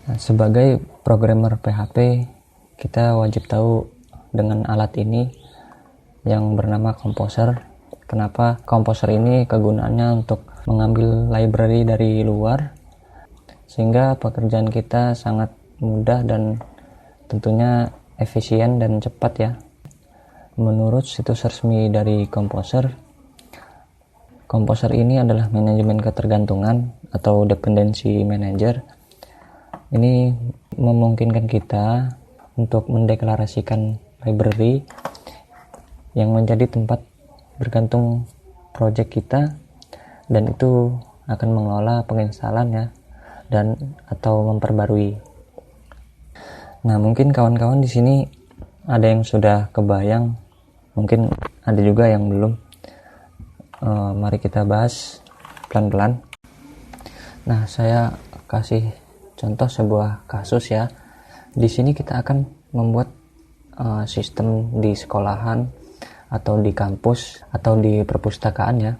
Nah, sebagai programmer PHP, kita wajib tahu dengan alat ini yang bernama Composer. Kenapa? Composer ini kegunaannya untuk mengambil library dari luar, sehingga pekerjaan kita sangat mudah dan tentunya efisien dan cepat ya. Menurut situs resmi dari Composer, Composer ini adalah manajemen ketergantungan atau dependency manager. Ini memungkinkan kita untuk mendeklarasikan library yang menjadi tempat bergantung project kita, dan itu akan mengelola penginstalan ya, dan atau memperbarui. Nah, mungkin kawan-kawan di sini ada yang sudah kebayang, mungkin ada juga yang belum. Mari kita bahas pelan-pelan. Nah, saya kasih contoh sebuah kasus ya. Di sini kita akan membuat sistem di sekolahan atau di kampus atau di perpustakaan ya.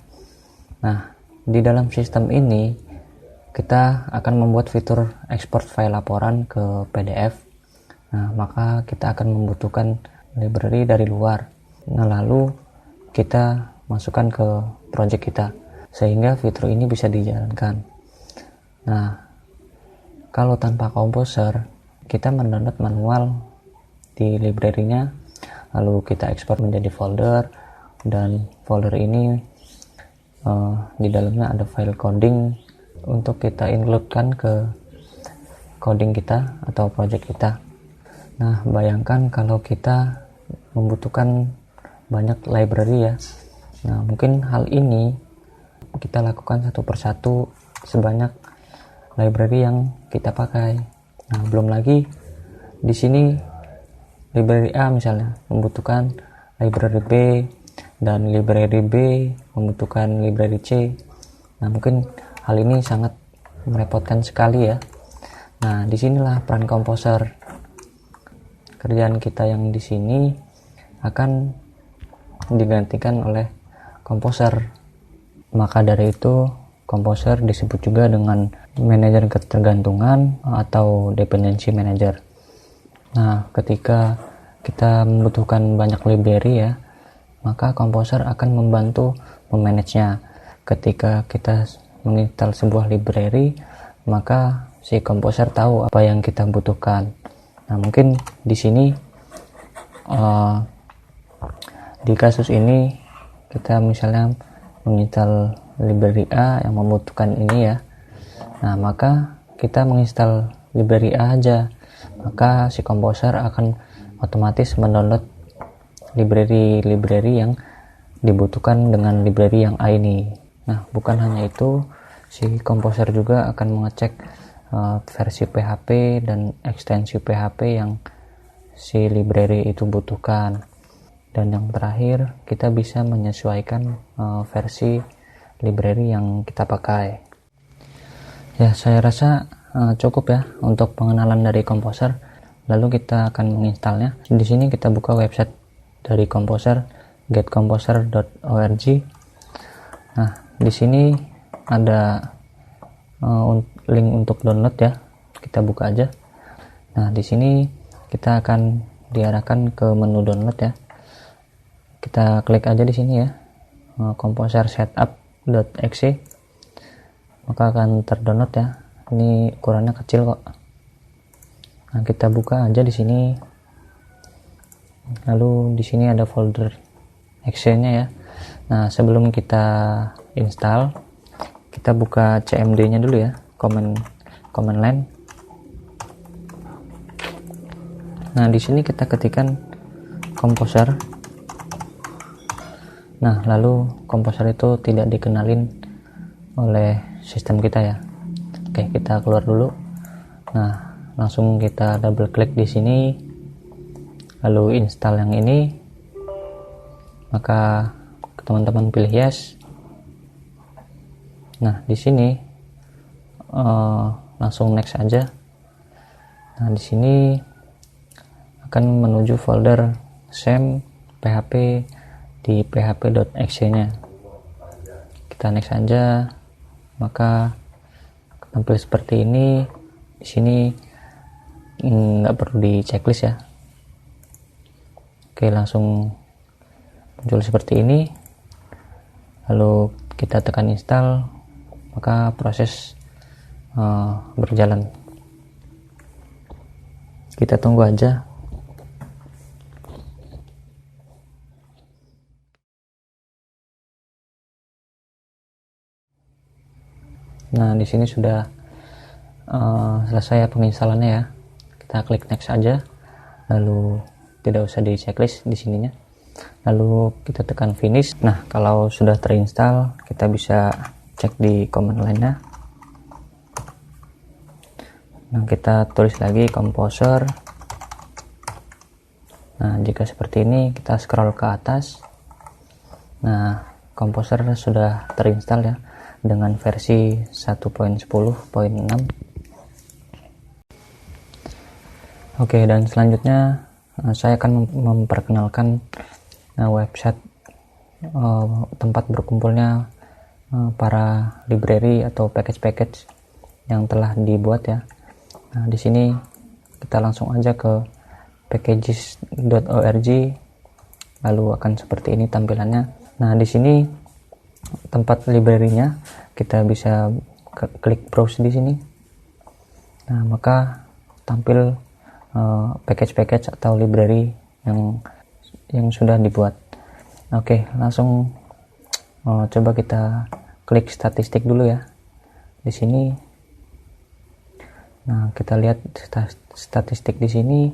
Nah, di dalam sistem ini kita akan membuat fitur ekspor file laporan ke PDF. Nah, maka kita akan membutuhkan library dari luar. Nah, lalu kita masukkan ke project kita sehingga fitur ini bisa dijalankan. Nah, kalau tanpa Composer, kita mendownload manual di library-nya, lalu kita ekspor menjadi folder, dan folder ini di dalamnya ada file coding untuk kita include-kan ke coding kita atau project kita. Nah, bayangkan kalau kita membutuhkan banyak library ya. Nah, mungkin hal ini kita lakukan satu persatu sebanyak library yang kita pakai. Nah, belum lagi di sini library A misalnya membutuhkan library B, dan library B membutuhkan library C. Nah, mungkin hal ini sangat merepotkan sekali ya. Nah, disinilah peran Composer. Kerjaan kita yang di sini akan digantikan oleh Composer. Maka dari itu Composer disebut juga dengan manajer ketergantungan atau dependency manager. Nah, ketika kita membutuhkan banyak library ya, maka Composer akan membantu memanagenya. Ketika kita menginstal sebuah library, maka si Composer tahu apa yang kita butuhkan. Nah, mungkin di sini di kasus ini kita misalnya menginstal library A yang membutuhkan ini ya. Nah, maka kita menginstal library A aja, maka si Composer akan otomatis mendownload library yang dibutuhkan dengan library yang A ini. Nah, bukan hanya itu, si Composer juga akan mengecek versi PHP dan ekstensi PHP yang si library itu butuhkan. Dan yang terakhir, kita bisa menyesuaikan versi library yang kita pakai. Ya, saya rasa cukup ya untuk pengenalan dari Composer. Lalu kita akan menginstalnya. Di sini kita buka website dari Composer, getcomposer.org. Nah, di sini ada link untuk download ya. Kita buka aja. Nah, di sini kita akan diarahkan ke menu download ya. Kita klik aja di sini ya, Composer setup.exe, maka akan terdownload ya. Ini ukurannya kecil kok. Nah, kita buka aja di sini. Lalu di sini ada folder exe-nya ya. Nah, sebelum kita install, kita buka cmd-nya dulu ya, command line. Nah, di sini kita ketikkan Composer. Nah, lalu Composer itu tidak dikenalin oleh sistem kita ya. Oke, kita keluar dulu. Nah, langsung kita double klik di sini, lalu install yang ini. Maka teman-teman pilih yes. Nah, di sini langsung next aja. Nah, di sini akan menuju folder same php di php.exe-nya. Kita next aja, maka tampil seperti ini. Di sini nggak perlu di checklist ya. Oke, langsung muncul seperti ini, lalu kita tekan install, maka proses berjalan. Kita tunggu aja. Nah, di sini sudah selesai penginstalannya ya. Kita klik next aja, lalu tidak usah di checklist di sininya. Lalu kita tekan finish. Nah, kalau sudah terinstall, kita bisa cek di command line-nya. Nah, kita tulis lagi composer. Nah, jika seperti ini, kita scroll ke atas. Nah, composer sudah terinstall ya, dengan versi 1.10.6. Oke, dan selanjutnya saya akan memperkenalkan website tempat berkumpulnya para library atau package-package yang telah dibuat ya. Nah, di sini kita langsung aja ke packages.org, lalu akan seperti ini tampilannya. Nah, di sini tempat library-nya kita bisa klik browse di sini. Nah, maka tampil package-package atau library yang sudah dibuat. Oke, langsung coba kita klik statistik dulu ya di sini. Nah, kita lihat statistik di sini.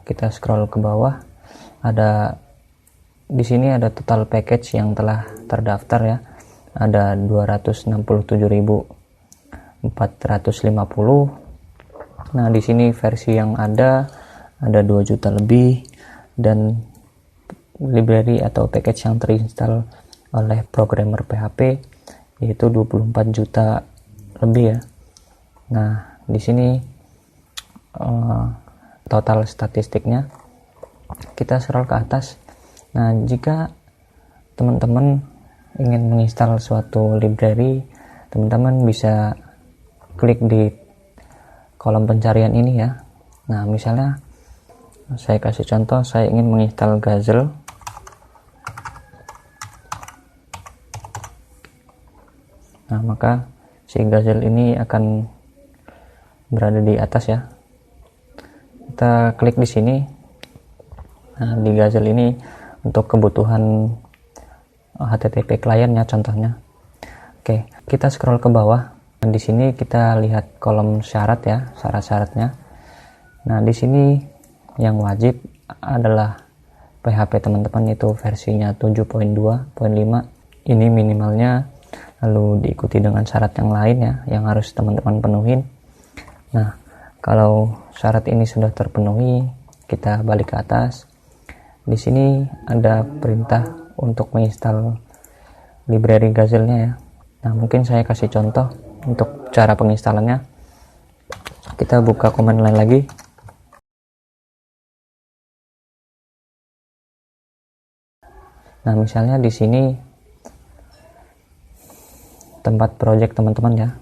Kita scroll ke bawah. Di sini ada total package yang telah terdaftar ya. Ada 267.450. Nah, di sini versi yang ada 2 juta lebih, dan library atau package yang terinstall oleh programmer PHP yaitu 24 juta lebih ya. Nah, di sini total statistiknya. Kita scroll ke atas. Nah, jika teman-teman ingin menginstal suatu library, teman-teman bisa klik di kolom pencarian ini ya. Nah, misalnya saya kasih contoh, saya ingin menginstal Gazelle. Nah, maka si Gazelle ini akan berada di atas ya. Kita klik di sini. Nah, di Gazelle ini untuk kebutuhan HTTP kliennya contohnya. Oke, kita scroll ke bawah. Nah, di sini kita lihat kolom syarat ya, syarat-syaratnya. Nah, di sini yang wajib adalah PHP teman-teman itu versinya 7.2.5. Ini minimalnya, lalu diikuti dengan syarat yang lain ya, yang harus teman-teman penuhin. Nah, kalau syarat ini sudah terpenuhi, kita balik ke atas. Di sini ada perintah untuk menginstal library Gazelle-nya ya. Nah, mungkin saya kasih contoh untuk cara penginstalannya. Kita buka command line lagi. Nah, misalnya di sini tempat project teman-teman ya.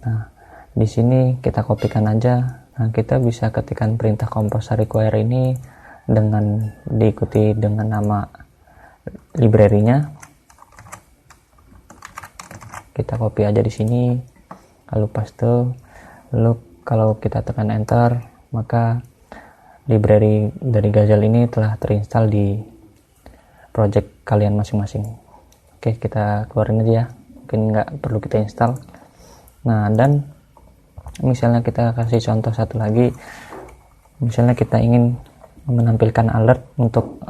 Nah, di sini kita kopikan aja. Nah, kita bisa ketikkan perintah composer require ini dengan diikuti dengan nama library-nya. Kita copy aja di sini, lalu paste. Lalu kalau kita tekan enter, maka library dari Gazelle ini telah terinstall di project kalian masing-masing. Oke, kita keluarin aja ya, mungkin nggak perlu kita install. Nah, dan misalnya kita kasih contoh satu lagi, misalnya kita ingin menampilkan alert untuk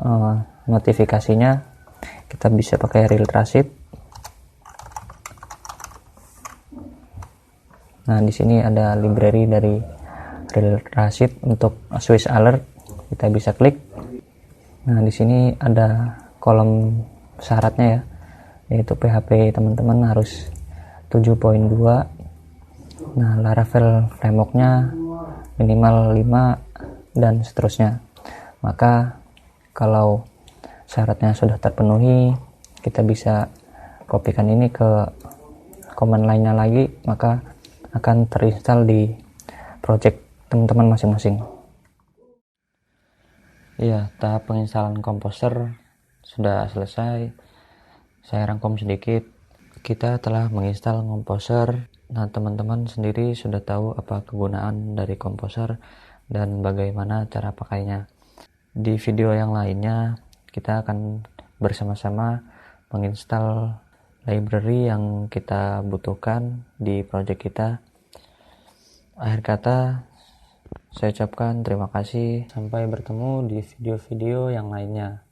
notifikasinya, kita bisa pakai real transit. Nah, di sini ada library dari real transit untuk Swiss alert, kita bisa klik. Nah, di sini ada kolom syaratnya ya, yaitu PHP teman-teman harus 7.2. Nah, Laravel frameworknya minimal 5 dan seterusnya. Maka kalau syaratnya sudah terpenuhi, kita bisa kopikan ini ke command line-nya lagi, maka akan terinstall di project teman-teman masing-masing. Iya, tahap penginstalan Composer sudah selesai. Saya rangkum sedikit. Kita telah menginstal Composer. Nah, teman-teman sendiri sudah tahu apa kegunaan dari Composer dan bagaimana cara pakainya. Di video yang lainnya, kita akan bersama-sama menginstal library yang kita butuhkan di project kita. Akhir kata, saya ucapkan terima kasih. Sampai bertemu di video-video yang lainnya.